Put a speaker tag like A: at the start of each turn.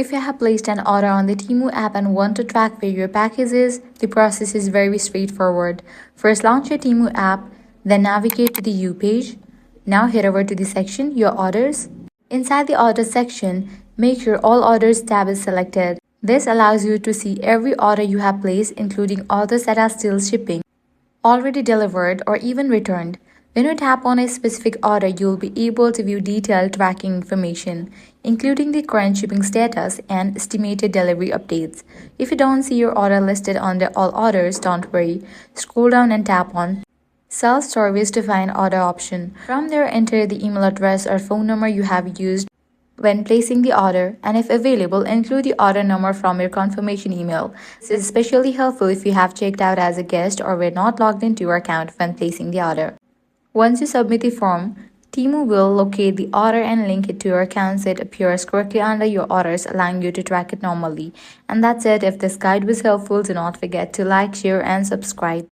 A: If you have placed an order on the Temu app and want to track where your package is, the process is very straightforward. First, launch your Temu app, then navigate to the You page. Now head over to the section Your Orders. Inside the Orders section, make sure All Orders tab is selected. This allows you to see every order you have placed, including orders that are still shipping, already delivered, or even returned. When you tap on a specific order, you'll be able to view detailed tracking information, including the current shipping status and estimated delivery updates. If you don't see your order listed under All Orders, don't worry. Scroll down and tap on Self-Service to find Order option. From there, enter the email address or phone number you have used when placing the order, and if available, include the order number from your confirmation email. This is especially helpful if you have checked out as a guest or were not logged into your account when placing the order. Once you submit the form, Temu will locate the order and link it to your account so it appears correctly under your orders, allowing you to track it normally. And that's it. If this guide was helpful, do not forget to like, share, and subscribe.